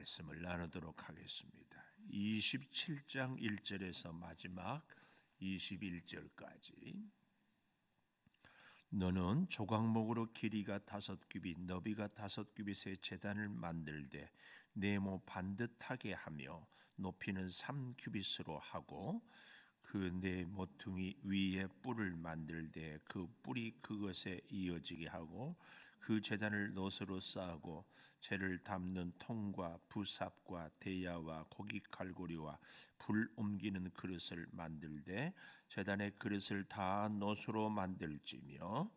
말씀을 나누도록 하겠습니다. 27장 1절에서 마지막 21절까지. 너는 조각목으로 길이가 5규빗 너비가 5규빗의 제단을 만들되 네모 반듯하게 하며 높이는 3규빗으로 하고 그 네 모퉁이 위에 뿔을 만들되 그 뿔이 그것에 이어지게 하고 그 제단을 놋으로 쌓고 재를 담는 통과 부삽과 대야와 고기 칼고리와 불 옮기는 그릇을 만들되 제단의 그릇을 다 놋으로 만들지며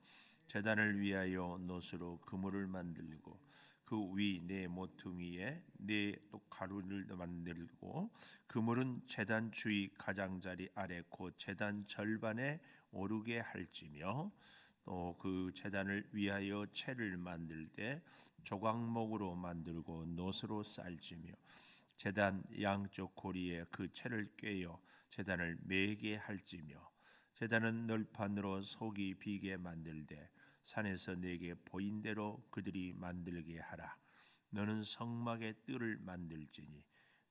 제단을 위하여 놋으로 그물을 만들고 그 위 네 모퉁이에 네 가루를 만들고 그물은 제단 주위 가장자리 아래 곧 제단 절반에 오르게 할지며 또 그 제단을 위하여 채를 만들 때 조각목으로 만들고 놋으로 쌓을지며 제단 양쪽 고리에 그 채를 꿰어 제단을 매게 할지며 제단은 널판으로 속이 비게 만들되 산에서 내게 보인 대로 그들이 만들게 하라. 너는 성막의 뜰을 만들지니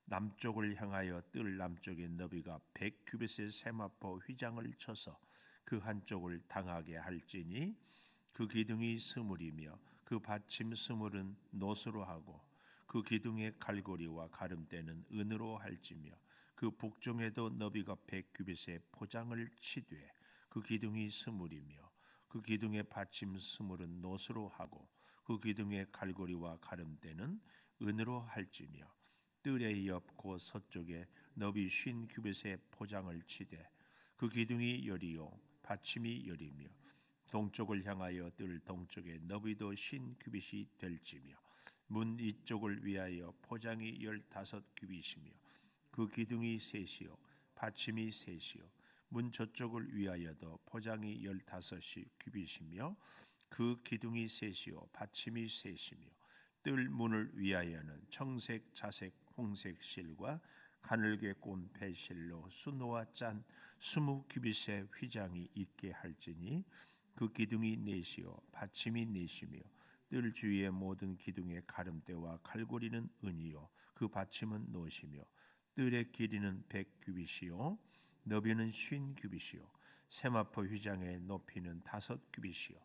남쪽을 향하여 뜰 남쪽의 너비가 100규빗의 세마포 휘장을 쳐서 그 한쪽을 당하게 할지니 그 기둥이 스물이며 그 받침 스물은 놋으로 하고 그 기둥의 갈고리와 가름대는 은으로 할지며 그 북쪽에도 너비가 100규빗의 포장을 치되 그 기둥이 스물이며 그 기둥의 받침 스물은 놋으로 하고 그 기둥의 갈고리와 가름대는 은으로 할지며 뜰의 옆 곧 서쪽에 너비 50규빗의 포장을 치되 그 기둥이 열이요 받침이 열이며 동쪽을 향하여 뜰 동쪽에 너비도 50규빗이 될지며 문 이쪽을 위하여 포장이 15규빗이며 그 기둥이 셋이요 받침이 셋이요 문 저쪽을 위하여도 포장이 15규빗이며 그 기둥이 셋이요 받침이 셋이며 뜰 문을 위하여는 청색, 자색, 홍색 실과 가늘게 꼰 배실로 수노와 짠 20규빗의 휘장이 있게 할지니 그 기둥이 넷이요 받침이 넷이며 뜰 주위의 모든 기둥의 가름대와 갈고리는 은이요 그 받침은 놋이며 뜰의 길이는 100규빗이요 너비는 50규빗이요 세마포 휘장의 높이는 5규빗이요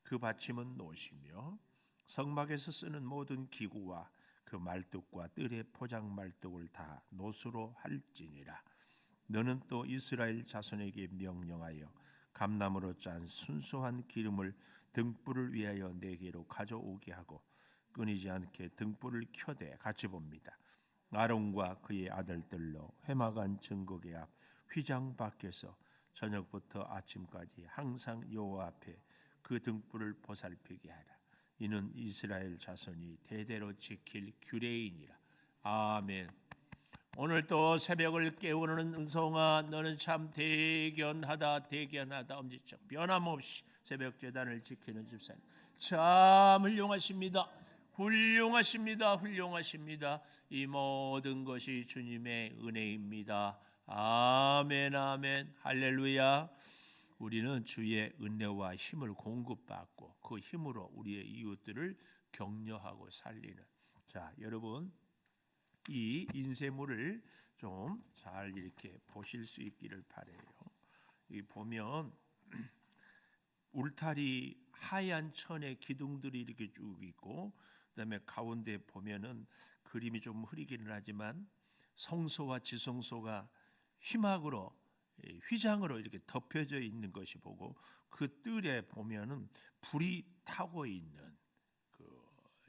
그 받침은 놋이며 성막에서 쓰는 모든 기구와 그 말뚝과 뜰의 포장 말뚝을 다 놋으로 할지니라. 너는 또 이스라엘 자손에게 명령하여 감나무로 짠 순수한 기름을 등불을 위하여 내게로 가져오게 하고 끊이지 않게 등불을 켜되 같이 봅니다. 아론과 그의 아들들로 회막안 증거궤 앞 휘장 밖에서 저녁부터 아침까지 항상 여호와 앞에 그 등불을 보살피게 하라. 이는 이스라엘 자손이 대대로 지킬 규례이니라. 아멘. 오늘 또 새벽을 깨우는 은송아 너는 참 대견하다 엄지척 변함없이 새벽 제단을 지키는 집사님 참 훌륭하십니다. 이 모든 것이 주님의 은혜입니다. 아멘 할렐루야. 우리는 주의 은혜와 힘을 공급받고 그 힘으로 우리의 이웃들을 격려하고 살리는 자 여러분 이 인쇄물을 좀 잘 이렇게 보실 수 있기를 바라요. 이 보면 울타리 하얀 천의 기둥들이 이렇게 쭉 있고 그다음에 가운데 보면은 그림이 좀 흐리기는 하지만 성소와 지성소가 휘막으로 휘장으로 이렇게 덮여져 있는 것이 보고 그 뜰에 보면은 불이 타고 있는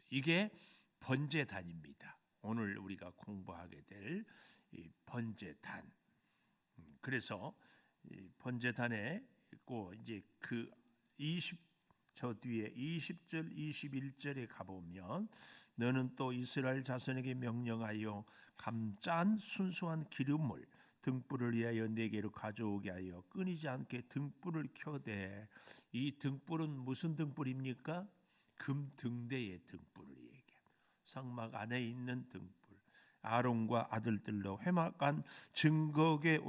이게 번제단입니다. 오늘 우리가 공부하게 될 이 번제단. 그래서 이 번제단에 있고 이제 그 저 뒤에 20절 21절에 가보면 너는 또 이스라엘 자손에게 명령하여 감짠 순수한 기름을 등불을 위하여 내게로 가져오게 하여 끊이지 않게 등불을 켜되 이 등불은 무슨 등불입니까? 금등대의 등불을 얘기합니다. 성막 안에 있는 등불 아론과 아들들로 회막안 증거궤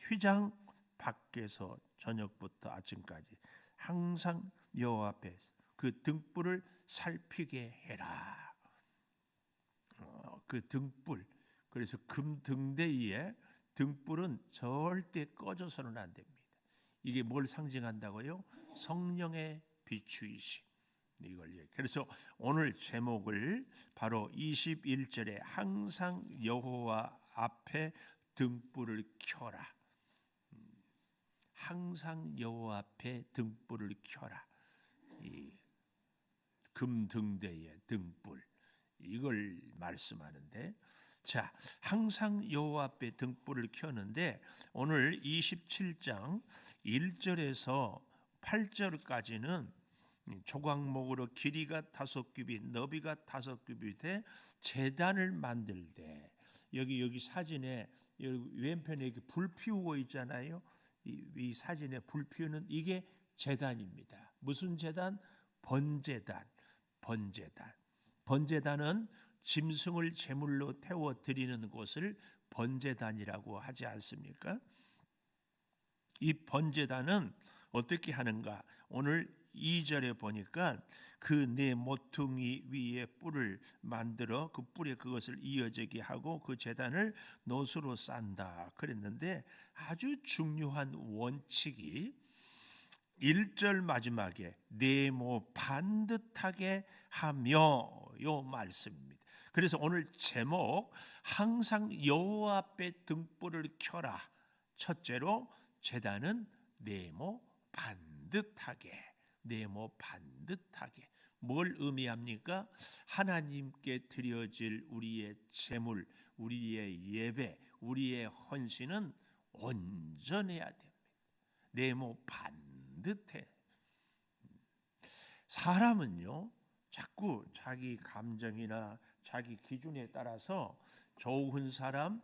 휘장 밖에서 저녁부터 아침까지 항상 여호와 앞에 그 등불을 살피게 해라. 그 등불, 그래서 금 등대위에 등불은 절대 꺼져서는 안 됩니다. 이게 뭘 상징한다고요? 성령의 비추이심. 그래서 오늘 제목을 바로 21절에 항상 여호와 앞에 등불을 켜라. 항상 여호와 앞에 등불을 켜라. 이 금등대의 등불, 이걸 말씀하는데, 자, 항상 여호와 앞에 등불을 켜는데 오늘 27장 1절에서 8절까지는 조각목으로 길이가 5규빗, 너비가 5규빗의 제단을 만들되, 여기 사진에 왼편에 이렇게 불 피우고 있잖아요. 이 사진에 불 피우는 이게 제단입니다. 무슨 제단? 번제단. 번제단은 짐승을 제물로 태워 드리는 곳을 번제단이라고 하지 않습니까? 이 번제단은 어떻게 하는가? 오늘 2절에 보니까 그 네 모퉁이 위에 뿔을 만들어 그 뿔에 그것을 이어지게 하고 그 제단을 노수로 싼다 그랬는데, 아주 중요한 원칙이 1절 마지막에 네모 반듯하게 하며, 요 말씀입니다. 그래서 오늘 제목 항상 여호와 앞에 등불을 켜라. 첫째로 제단은 네모 반듯하게. 뭘 의미합니까? 하나님께 드려질 우리의 제물, 우리의 예배, 우리의 헌신은 온전해야 됩니다. 네모 반듯해. 사람은요, 자꾸 자기 감정이나 자기 기준에 따라서 좋은 사람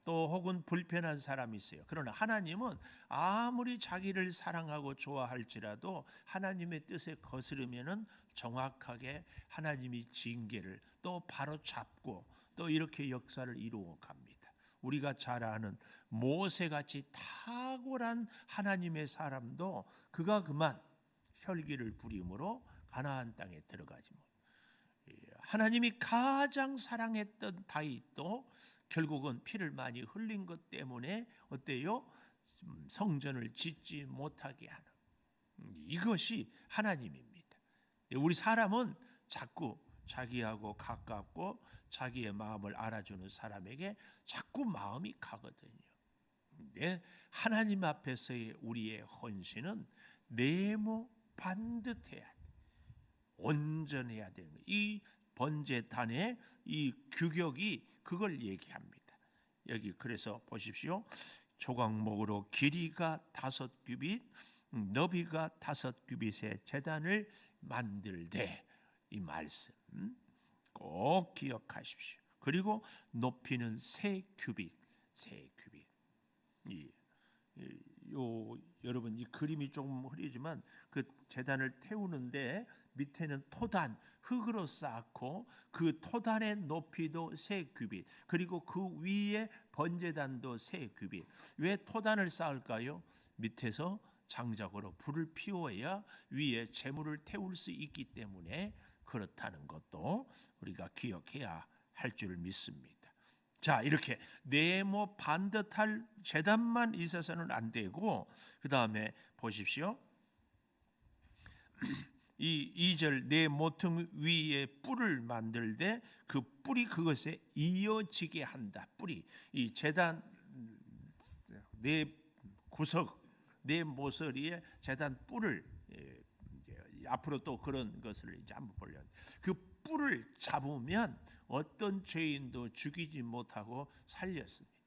또 혹은 불편한 사람이 있어요. 그러나 하나님은 아무리 자기를 사랑하고 좋아할지라도 하나님의 뜻에 거스르면은 정확하게 하나님이 징계를 또 바로 잡고 또 이렇게 역사를 이루어 갑니다. 우리가 잘 아는 모세같이 탁월한 하나님의 사람도 그가 그만 혈기를 부림으로 가나안 땅에 들어가지 못. 하나님이 가장 사랑했던 다윗도 결국은 피를 많이 흘린 것 때문에 어때요? 성전을 짓지 못하게 하는, 이것이 하나님입니다. 우리 사람은 자꾸 자기하고 가깝고 자기의 마음을 알아주는 사람에게 자꾸 마음이 가거든요. 근데 하나님 앞에서의 우리의 헌신은 네모 반듯해야 돼. 온전해야 되는 거예요. 이 번제단의 이 규격이 그걸 얘기합니다. 여기 그래서 보십시오. 조각목으로 길이가 5규빗, 너비가 5규빗의 제단을 만들되, 이 말씀 꼭 기억하십시오. 그리고 높이는 3규빗. 여러분 이 그림이 조금 흐리지만 그 제단을 태우는데 밑에는 토단, 흙으로 쌓고 그 토단의 높이도 3규빗, 그리고 그 위에 번제단도 3규빗. 왜 토단을 쌓을까요? 밑에서 장작으로 불을 피워야 위에 재물을 태울 수 있기 때문에 그렇다는 것도 우리가 기억해야 할 줄 믿습니다. 자, 이렇게 네모 반듯할 제단만 있어서는 안 되고, 그 다음에 보십시오. 이 2절 네 모퉁이 위에 뿔을 만들되 그 뿔이 그것에 이어지게 한다. 뿔이 이 제단 네 구석 네 모서리에 제단 뿔을 앞으로 또 그런 것을 이제 한번 보려. 그 뿔을 잡으면 어떤 죄인도 죽이지 못하고 살렸습니다.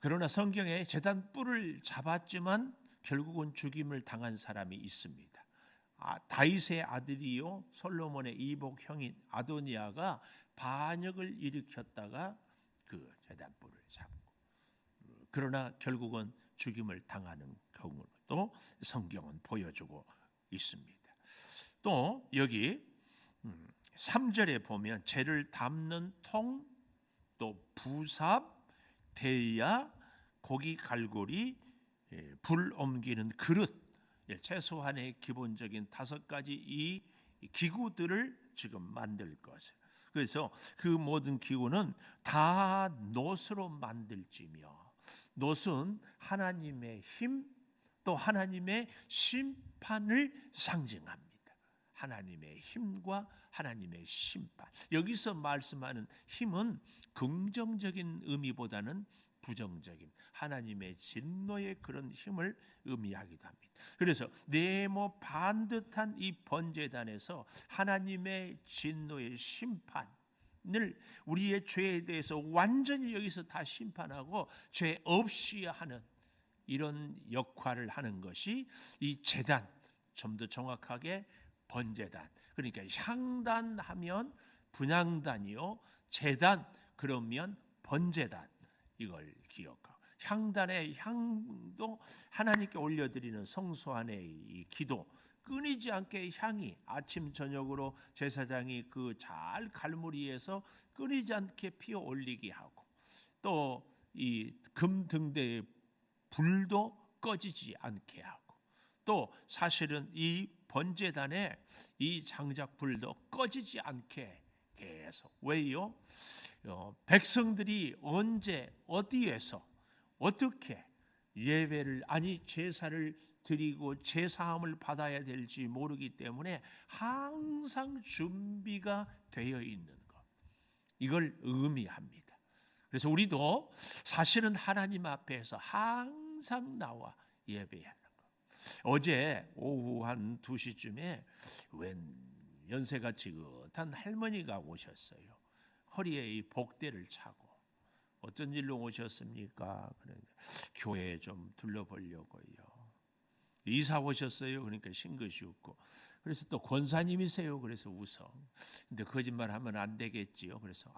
그러나 성경에 제단 뿔을 잡았지만 결국은 죽임을 당한 사람이 있습니다. 다윗의 아들이요 솔로몬의 이복 형인 아도니아가 반역을 일으켰다가 그 제단 뿔을 잡고, 그러나 결국은 죽임을 당하는 경우도 성경은 보여주고 있습니다. 또 여기 3절에 보면 재를 담는 통, 또 부삽, 대야, 고기 갈고리, 불 옮기는 그릇, 최소한의 기본적인 5가지 이 기구들을 지금 만들 것을. 그래서 그 모든 기구는 다 놋으로 만들지며, 놋은 하나님의 힘, 또 하나님의 심판을 상징합니다. 하나님의 힘과 하나님의 심판. 여기서 말씀하는 힘은 긍정적인 의미보다는 부정적인 하나님의 진노의 그런 힘을 의미하기도 합니다. 그래서 네모 반듯한 이 번제단에서 하나님의 진노의 심판을, 우리의 죄에 대해서 완전히 여기서 다 심판하고 죄 없이 하는 이런 역할을 하는 것이 이 제단, 좀 더 정확하게 번제단. 그러니까 향단하면 분향단이요, 제단 그러면 번제단, 이걸 기억하고, 향단의 향도 하나님께 올려드리는 성소 안의 이 기도, 끊이지 않게 향이 아침 저녁으로 제사장이 그 잘 갈무리에서 끊이지 않게 피어 올리게 하고, 또 이 금등대의 불도 꺼지지 않게 하고, 또 사실은 이 번제단에 이 장작 불도 꺼지지 않게 계속, 왜요? 백성들이 언제 어디에서 어떻게 예배를, 아니 제사를 드리고 제사함을 받아야 될지 모르기 때문에 항상 준비가 되어 있는 것, 이걸 의미합니다. 그래서 우리도 사실은 하나님 앞에서 항상 나와 예배하는 것. 어제 오후 한 2시쯤에 웬 연세가 지긋한 할머니가 오셨어요. 허리에 이 복대를 차고. 어떤 일로 오셨습니까? 그러니까 교회 좀 둘러보려고요. 이사 오셨어요. 그러니까 싱긋이 웃고. 그래서 또 권사님이세요. 그래서 웃어. 근데 거짓말하면 안 되겠지요. 그래서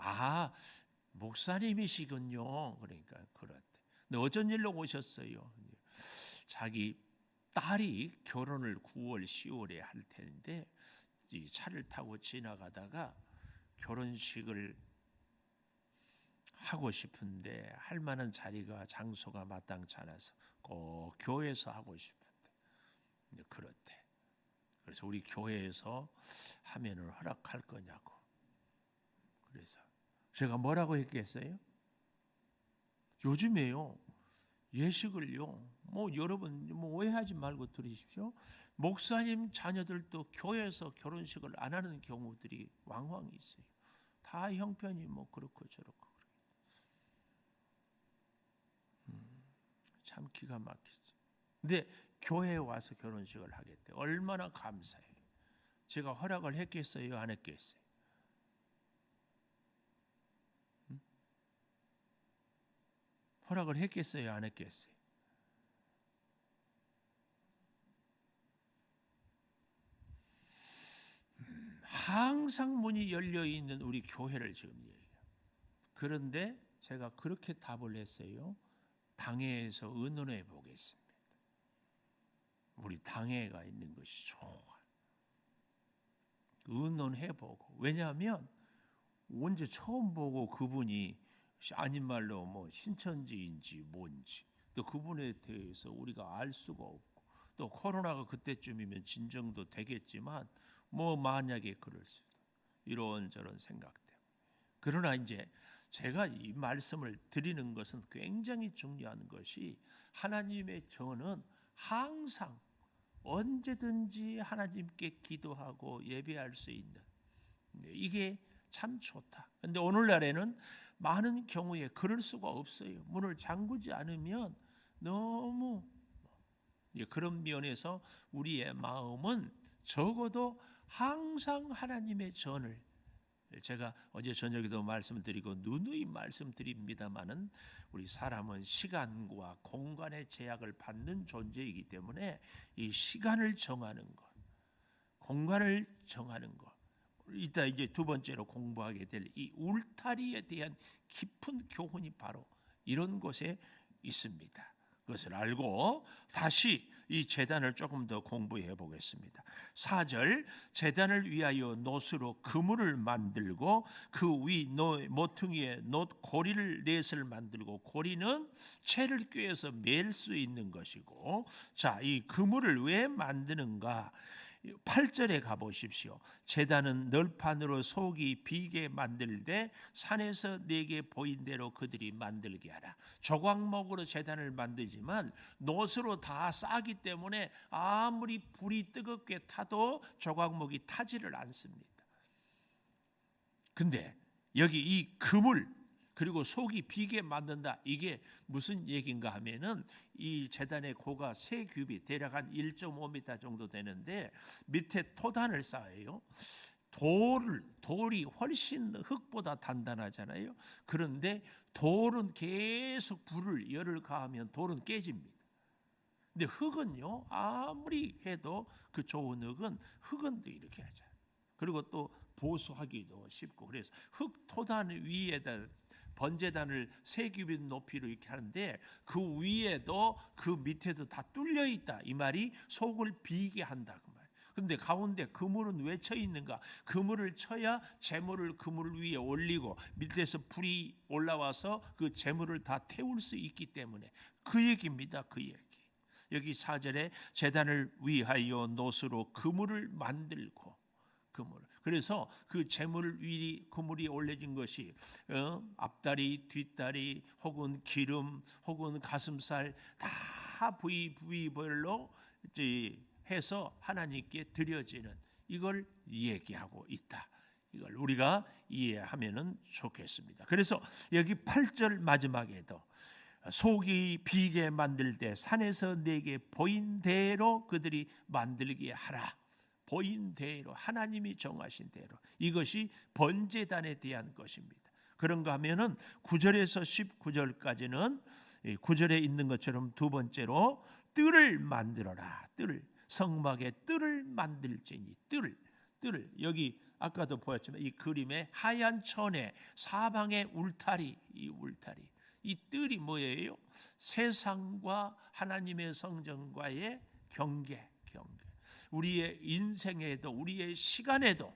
목사님이시군요. 그러니까 그렇대. 근데 어쩐 일로 오셨어요? 자기 딸이 결혼을 9월, 10월에 할 텐데 이 차를 타고 지나가다가 결혼식을 하고 싶은데 할 만한 자리가, 장소가 마땅치 않아서 꼭 교회에서 하고 싶은데 그렇대. 그래서 우리 교회에서 하면은 허락할 거냐고. 그래서 제가 뭐라고 했겠어요? 요즘에요, 예식을요, 여러분 오해하지 말고 들으십시오. 목사님 자녀들도 교회에서 결혼식을 안 하는 경우들이 왕왕 있어요. 다 형편이 그렇고 저렇고. 참 기가 막히죠. 근데 교회에 와서 결혼식을 하겠대. 얼마나 감사해요. 제가 허락을 했겠어요, 안 했겠어요? 허락을 했겠어요, 안 했겠어요? 항상 문이 열려 있는 우리 교회를 지금 얘기해요. 그런데 제가 그렇게 답을 했어요. 당회에서 의논해 보겠습니다. 우리 당회가 있는 것이 좋아. 의논해 보고. 왜냐하면 언제 처음 보고 그분이 아닌 말로 신천지인지 뭔지, 또 그분에 대해서 우리가 알 수가 없고, 또 코로나가 그때쯤이면 진정도 되겠지만 만약에 그럴 수도, 이런저런 생각 때문에. 그러나 이제 제가 이 말씀을 드리는 것은 굉장히 중요한 것이, 하나님의 전은 항상 언제든지 하나님께 기도하고 예배할 수 있는, 이게 참 좋다. 그런데 오늘날에는 많은 경우에 그럴 수가 없어요. 문을 잠그지 않으면 너무, 그런 면에서 우리의 마음은 적어도 항상 하나님의 전을, 제가 어제 저녁에도 말씀드리고 누누이 말씀드립니다마는, 우리 사람은 시간과 공간의 제약을 받는 존재이기 때문에 이 시간을 정하는 것, 공간을 정하는 것, 이따 이제 두 번째로 공부하게 될 이 울타리에 대한 깊은 교훈이 바로 이런 곳에 있습니다. 그것을 알고 다시 이 제단을 조금 더 공부해 보겠습니다. 4절, 제단을 위하여 놋으로 그물을 만들고 그 위 모퉁이에 놋 고리를 넷을 만들고, 고리는 채를 꿰어서 맬 수 있는 것이고, 자, 이 그물을 왜 만드는가? 8절에 가보십시오. 제단은 널판으로 속이 비게 만들되 산에서 내게 보인 대로 그들이 만들게 하라. 조각목으로 제단을 만들지만 놋으로 다 싸기 때문에 아무리 불이 뜨겁게 타도 조각목이 타지를 않습니다. 근데 여기 이 그물 그리고 속이 비게 만든다. 이게 무슨 얘기인가 하면은 이 제단의 고가 3규빗 대략 한 1.5m 정도 되는데 밑에 토단을 쌓아요. 돌이 훨씬 흙보다 단단하잖아요. 그런데 돌은 계속 열을 가하면 돌은 깨집니다. 근데 흙은요, 아무리 해도 그 좋은 흙은 또 이렇게 하잖아요. 그리고 또 보수하기도 쉽고 그래서 흙 토단 위에다 번제단을 3규빗 높이로 이렇게 하는데 그 위에도 그 밑에도 다 뚫려 있다. 이 말이 속을 비게 한다 그 말. 근데 가운데 그물은 왜 쳐 있는가? 그물을 쳐야 재물을 그물 위에 올리고 밑에서 불이 올라와서 그 재물을 다 태울 수 있기 때문에 그 얘기입니다. 그 얘기. 여기 4절에 제단을 위하여 놋으로 그물을 만들고 그래서 그 재물 위 그물이 올려진 것이 앞다리, 뒷다리, 혹은 기름, 혹은 가슴살 다 부위별로 해서 하나님께 드려지는 이걸 얘기하고 있다. 이걸 우리가 이해하면은 좋겠습니다. 그래서 여기 8절 마지막에도 속이 비게 만들 때 산에서 내게 보인 대로 그들이 만들게 하라. 보인 대로 하나님이 정하신 대로 이것이 번제단에 대한 것입니다. 그런가 하면은 9절에서 19절까지는 9절에 있는 것처럼 두 번째로 뜰을 만들어라. 성막에 뜰을 만들지니 뜰을 여기 아까도 보였지만 이 그림에 하얀 천에 사방에 울타리 이 뜰이 뭐예요? 세상과 하나님의 성전과의 경계. 우리의 인생에도 우리의 시간에도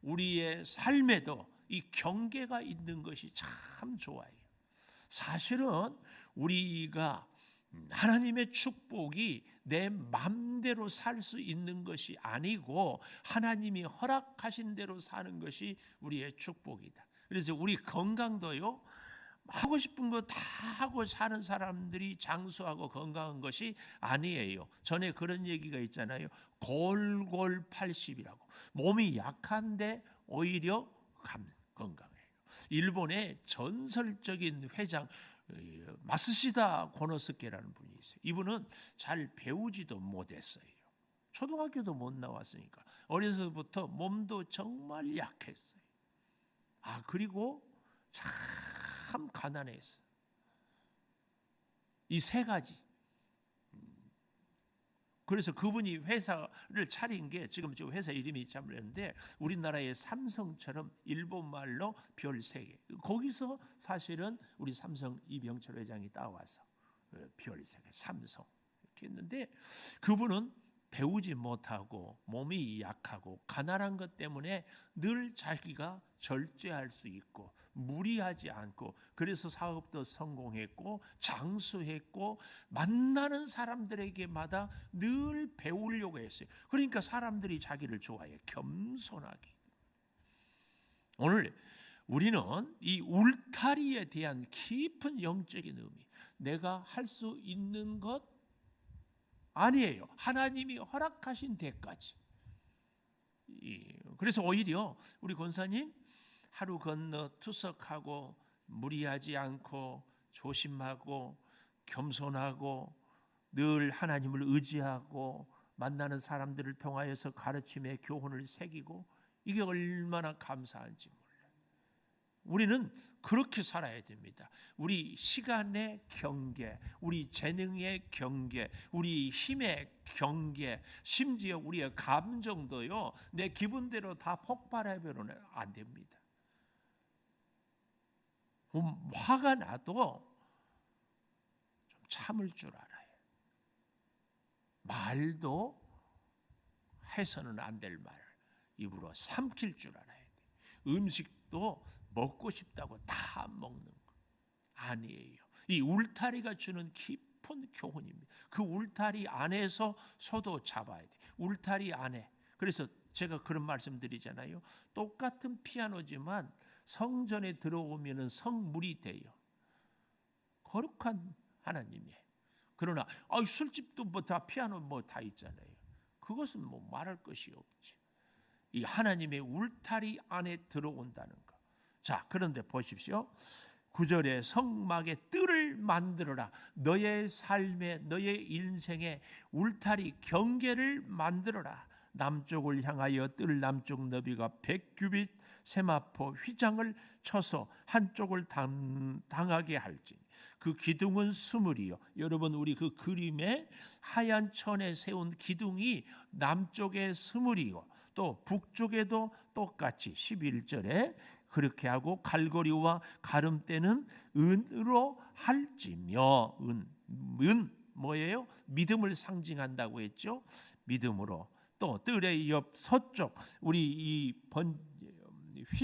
우리의 삶에도 이 경계가 있는 것이 참 좋아요. 사실은 우리가 하나님의 축복이 내 맘대로 살 수 있는 것이 아니고 하나님이 허락하신 대로 사는 것이 우리의 축복이다. 그래서 우리 건강도요. 하고 싶은 거 다 하고 사는 사람들이 장수하고 건강한 것이 아니에요. 전에 그런 얘기가 있잖아요. 골골 80이라고. 몸이 약한데 오히려 건강해요. 일본의 전설적인 회장 마쓰시다 고노스케라는 분이 있어요. 이분은 잘 배우지도 못했어요. 초등학교도 못 나왔으니까 어려서부터 몸도 정말 약했어요. 그리고 참 가난했어요. 이 3가지. 그래서 그분이 회사를 차린 게 지금 회사 이름이 참 그랬는데 우리나라의 삼성처럼 일본말로 별 3개. 거기서 사실은 우리 삼성 이병철 회장이 따와서 별 3개, 삼성 이렇게 했는데 그분은 배우지 못하고 몸이 약하고 가난한 것 때문에 늘 자기가 절제할 수 있고 무리하지 않고 그래서 사업도 성공했고 장수했고 만나는 사람들에게마다 늘 배우려고 했어요. 그러니까 사람들이 자기를 좋아해요. 겸손하게. 오늘 우리는 이 울타리에 대한 깊은 영적인 의미, 내가 할 수 있는 것 아니에요. 하나님이 허락하신 데까지. 그래서 오히려 우리 권사님 하루 건너 투석하고 무리하지 않고 조심하고 겸손하고 늘 하나님을 의지하고 만나는 사람들을 통하여서 가르침의 교훈을 새기고 이게 얼마나 감사한지 몰라요. 우리는 그렇게 살아야 됩니다. 우리 시간의 경계, 우리 재능의 경계, 우리 힘의 경계, 심지어 우리의 감정도요. 내 기분대로 다 폭발해버리면 안 됩니다. 화가 나도 좀 참을 줄 알아요. 말도 해서는 안 될 말을 입으로 삼킬 줄 알아야 돼. 음식도 먹고 싶다고 다 먹는 거 아니에요. 이 울타리가 주는 깊은 교훈입니다. 그 울타리 안에서 소도 잡아야 돼. 울타리 안에 그래서 제가 그런 말씀 드리잖아요. 똑같은 피아노지만 성전에 들어오면은 성물이 돼요. 거룩한 하나님이에요. 그러나 술집도 뭐 다 피아노 뭐 다 있잖아요. 그것은 뭐 말할 것이 없지. 이 하나님의 울타리 안에 들어온다는 것. 자, 그런데 보십시오. 9절에 성막의 뜰을 만들어라. 너의 삶에, 너의 인생에 울타리, 경계를 만들어라. 남쪽을 향하여 뜰 남쪽 너비가 100규빗 세마포 휘장을 쳐서 한쪽을 당하게 할지. 그 기둥은 스물이요. 여러분, 우리 그 그림에 하얀 천에 세운 기둥이 남쪽에 스물이요. 또 북쪽에도 똑같이 11절에 그렇게 하고 갈고리와 가름대는 은으로 할지며. 은 뭐예요? 믿음을 상징한다고 했죠. 믿음으로. 또 뜰의 옆 서쪽, 우리 이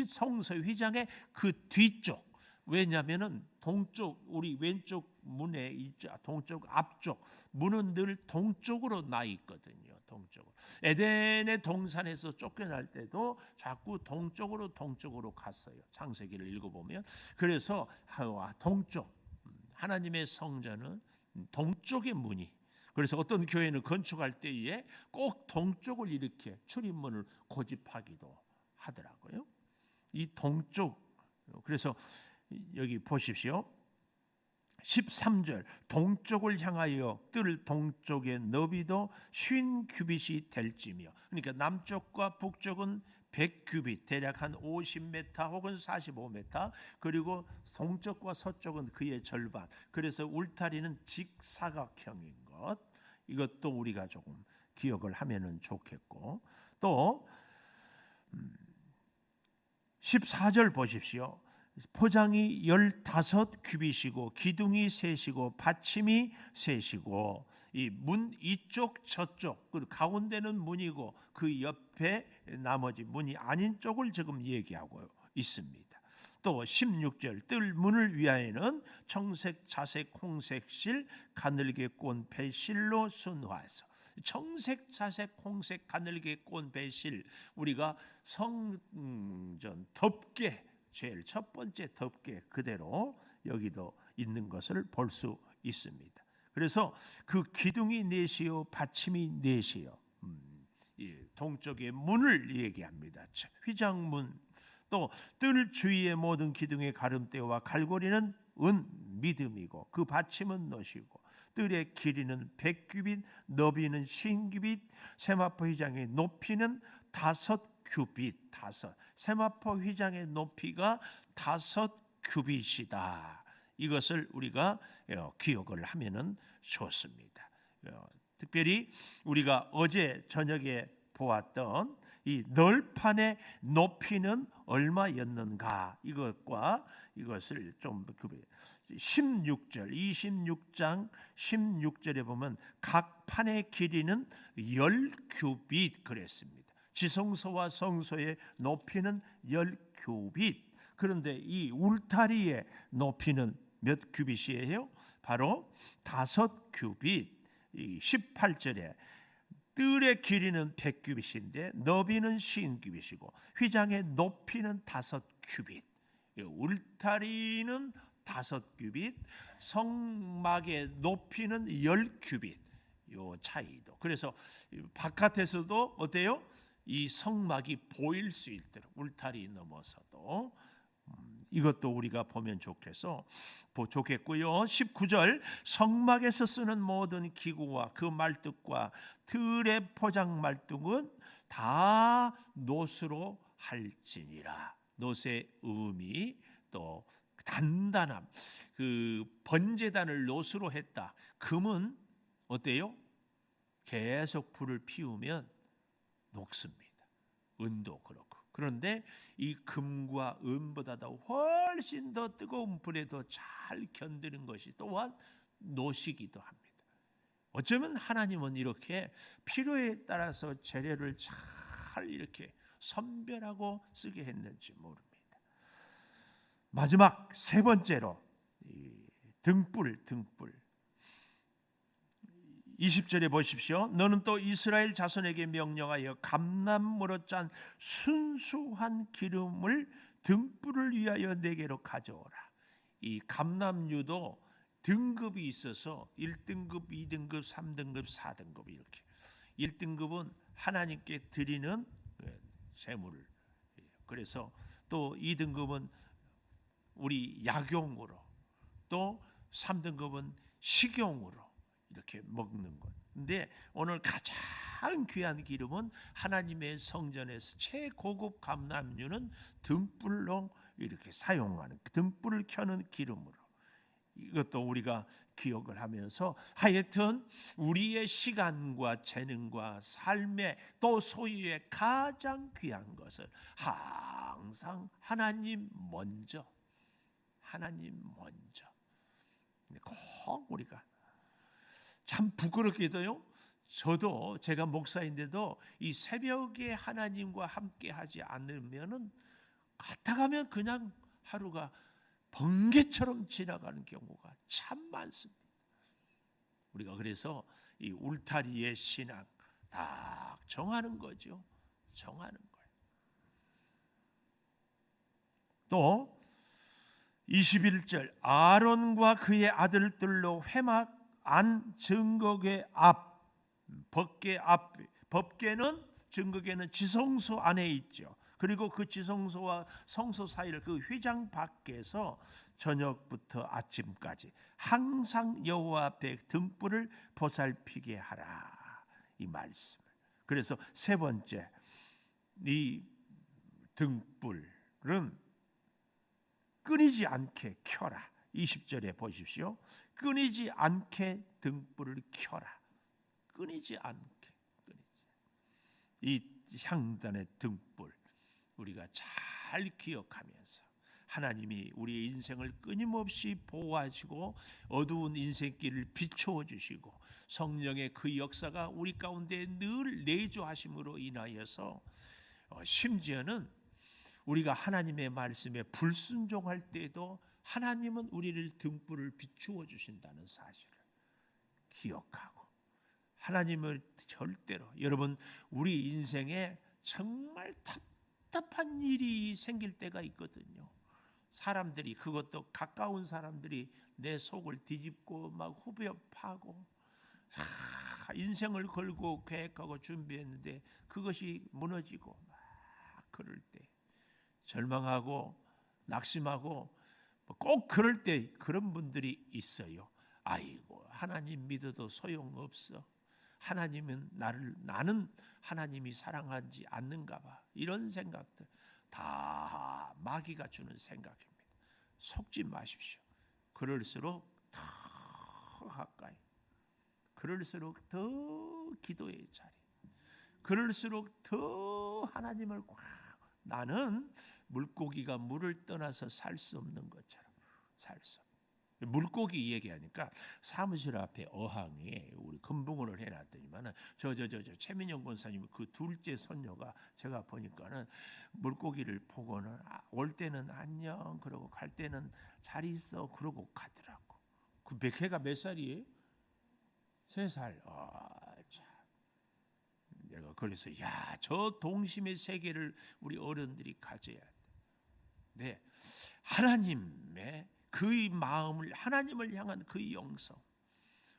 성소 휘장의 그 뒤쪽, 왜냐하면은 동쪽, 우리 왼쪽 문에 있죠. 동쪽 앞쪽 문은 늘 동쪽으로 나 있거든요. 동쪽으로. 에덴의 동산에서 쫓겨날 때도 자꾸 동쪽으로 갔어요. 창세기를 읽어보면. 그래서 동쪽, 하나님의 성전은 동쪽의 문이. 그래서 어떤 교회는 건축할 때에 꼭 동쪽을 이렇게 출입문을 고집하기도 하더라고요. 이 동쪽. 그래서 여기 보십시오. 13절 동쪽을 향하여 뜰 동쪽의 너비도 50규빗이 될지며. 그러니까 남쪽과 북쪽은 100규빗, 대략 한 50m 혹은 45m. 그리고 동쪽과 서쪽은 그의 절반. 그래서 울타리는 직사각형인 것. 이것도 우리가 조금 기억을 하면은 좋겠고. 또 14절 보십시오. 포장이 15규빗이고 기둥이 셋이고 받침이 셋이고, 이 문 이쪽 저쪽, 그 가운데는 문이고 그 옆에 나머지 문이 아닌 쪽을 지금 얘기하고 있습니다. 또 16절 뜰 문을 위하여는 청색, 자색, 홍색 실, 가늘게 꼰 배실로 순화해서. 청색, 자색, 홍색, 가늘게 꼰 배실, 우리가 성전 덮개, 제일 첫 번째 덮개 그대로 여기도 있는 것을 볼 수 있습니다. 그래서 그 기둥이 넷이요, 받침이 넷이요. 동쪽의 문을 얘기합니다. 휘장문. 또 뜰 주위의 모든 기둥의 가름대와 갈고리는 은, 믿음이고 그 받침은 놋이고, 뜰의 길이는 100규빗, 너비는 50규빗, 세마포 휘장의 높이는 5규빗. 세마포 휘장의 높이가 5규빗이다. 이것을 우리가 기억을 하면은 좋습니다. 특별히 우리가 어제 저녁에 보았던 이 널판의 높이는 얼마였는가, 이것과 이것을 좀 16절, 26장 16절에 보면 각 판의 길이는 10규빗 그랬습니다. 지성소와 성소의 높이는 10규빗. 그런데 이 울타리의 높이는 몇 규빗이에요? 바로 5규빗. 18절에 뜰의 길이는 100규빗인데 너비는 50규빗이고 휘장의 높이는 5규빗. 울타리는 5규빗, 성막의 높이는 10규빗. 요 차이도. 그래서 바깥에서도 어때요? 이 성막이 보일 수 있도록 울타리 넘어서도 이것도 우리가 보면 좋겠고요. 19절 성막에서 쓰는 모든 기구와 그 말뚝과 틀의 포장 말뚝은 다 놋으로 할지니라. 놋의 의미, 또 단단함. 그 번제단을 놋으로 했다. 금은 어때요? 계속 불을 피우면 녹습니다. 은도 그렇고. 그런데 이 금과 은보다도 훨씬 더 뜨거운 불에도 잘 견디는 것이 또한 놋이기도 합니다. 어쩌면 하나님은 이렇게 필요에 따라서 재료를 잘 이렇게 선별하고 쓰게 했는지 모릅니다. 마지막 세 번째로 등불. 20절에 보십시오. 너는 또 이스라엘 자손에게 명령하여 감람무로 짠 순수한 기름을 등불을 위하여 내게로 가져오라. 이 감람유도 등급이 있어서 1등급, 2등급, 3등급, 4등급 이렇게. 1등급은 하나님께 드리는 제물. 그래서 또 2등급은 우리 약용으로, 또 3등급은 식용으로 이렇게 먹는 것. 근데 오늘 가장 귀한 기름은 하나님의 성전에서 최고급 감람유는 등불로 이렇게 사용하는, 등불을 켜는 기름으로. 이것도 우리가 기억을 하면서 하여튼 우리의 시간과 재능과 삶의 또 소유의 가장 귀한 것을 항상 하나님 먼저, 하나님 먼저. 꼭 우리가 참 부끄럽게도요, 저도 제가 목사인데도 이 새벽에 하나님과 함께 하지 않으면은 갔다 가면 그냥 하루가 번개처럼 지나가는 경우가 참 많습니다. 우리가 그래서 이 울타리의 신앙 딱 정하는 거죠. 정하는 거예요. 또 21절 아론과 그의 아들들로 회막 안 증거궤 앞, 법궤는 증거궤는 지성소 안에 있죠. 그리고 그 지성소와 성소 사이를 그 휘장 밖에서 저녁부터 아침까지 항상 여호와 앞에 등불을 보살피게 하라, 이 말씀을. 그래서 세 번째, 이 등불은 끊이지 않게 켜라. 20절에 보십시오. 끊이지 않게 등불을 켜라. 끊이지 않게. 이 향단의 등불 우리가 잘 기억하면서 하나님이 우리의 인생을 끊임없이 보호하시고 어두운 인생길을 비추어 주시고 성령의 그 역사가 우리 가운데 늘 내주하심으로 인하여서 심지어는 우리가 하나님의 말씀에 불순종할 때에도 하나님은 우리를 등불을 비추어 주신다는 사실을 기억하고, 하나님을 절대로, 여러분 우리 인생에 정말 답답한 일이 생길 때가 있거든요. 사람들이, 그것도 가까운 사람들이 내 속을 뒤집고 막 후벼 파고, 인생을 걸고 계획하고 준비했는데 그것이 무너지고 막 그럴 때 절망하고 낙심하고, 꼭 그럴 때 그런 분들이 있어요. 아이고, 하나님 믿어도 소용없어. 하나님은 나는 하나님이 사랑하지 않는가 봐. 이런 생각들 다 마귀가 주는 생각입니다. 속지 마십시오. 그럴수록 더 가까이, 그럴수록 더 기도의 자리, 그럴수록 더 하나님을 나는 물고기가 물을 떠나서 살 수 없는 것처럼 살 수 없는. 물고기 얘기하니까 사무실 앞에 어항에 우리 금붕어를 해놨더니만은 저 최민영 권사님 그 둘째 손녀가 제가 보니까는 물고기를 보고는 올 때는 안녕 그러고 갈 때는 잘 있어 그러고 가더라고. 그 걔가 몇 살이에요? 3살. 참. 내가 그래서 저 동심의 세계를 우리 어른들이 가져야 돼. 네, 하나님의 그의 마음을, 하나님을 향한 그의 영성,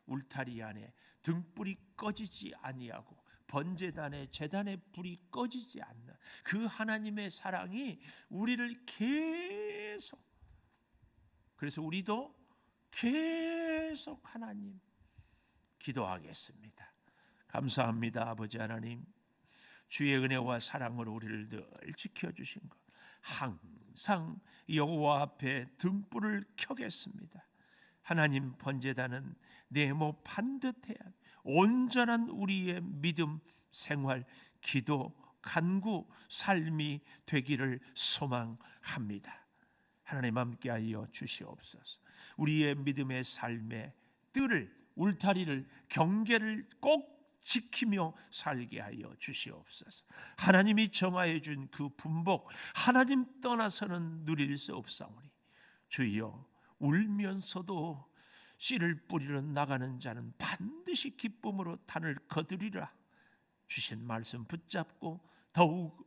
울타리 안에 등불이 꺼지지 아니하고 번제단에 제단의 불이 꺼지지 않는 그 하나님의 사랑이 우리를 계속, 그래서 우리도 계속 하나님 기도하겠습니다. 감사합니다. 아버지 하나님, 주의 은혜와 사랑으로 우리를 늘 지켜주신 것, 항상 여호와 앞에 등불을 켜겠습니다. 하나님, 번제단은 네모 반듯해야 온전한 우리의 믿음, 생활, 기도, 간구, 삶이 되기를 소망합니다. 하나님 함께하여 주시옵소서. 우리의 믿음의 삶의 뜰을, 울타리를, 경계를 꼭 지키며 살게 하여 주시옵소서. 하나님이 정하여 준 그 분복, 하나님 떠나서는 누릴 수 없사오니 주여, 울면서도 씨를 뿌리러 나가는 자는 반드시 기쁨으로 단을 거두리라. 주신 말씀 붙잡고 더욱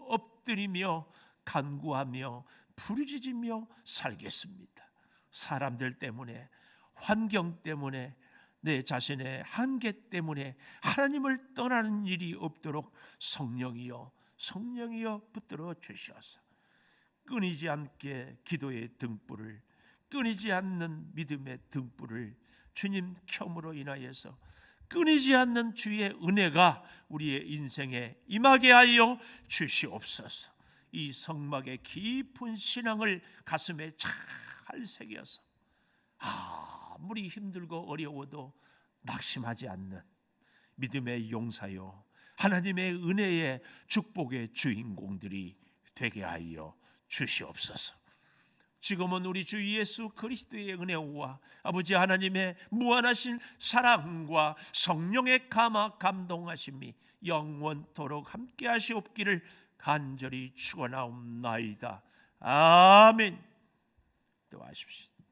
엎드리며 간구하며 부르짖으며 살겠습니다. 사람들 때문에, 환경 때문에, 내 자신의 한계 때문에 하나님을 떠나는 일이 없도록 성령이여 붙들어 주시옵소서. 끊이지 않게 기도의 등불을, 끊이지 않는 믿음의 등불을 주님 켬으로 인하여서 끊이지 않는 주의 은혜가 우리의 인생에 임하게 하여 주시옵소서. 이 성막의 깊은 신앙을 가슴에 잘 새겨서 아무리 힘들고 어려워도 낙심하지 않는 믿음의 용사요, 하나님의 은혜의 축복의 주인공들이 되게 하여 주시옵소서. 지금은 우리 주 예수 그리스도의 은혜와 아버지 하나님의 무한하신 사랑과 성령의 감동하심이 영원토록 함께 하시옵기를 간절히 축원하옵나이다. 아멘. 기도하십시오.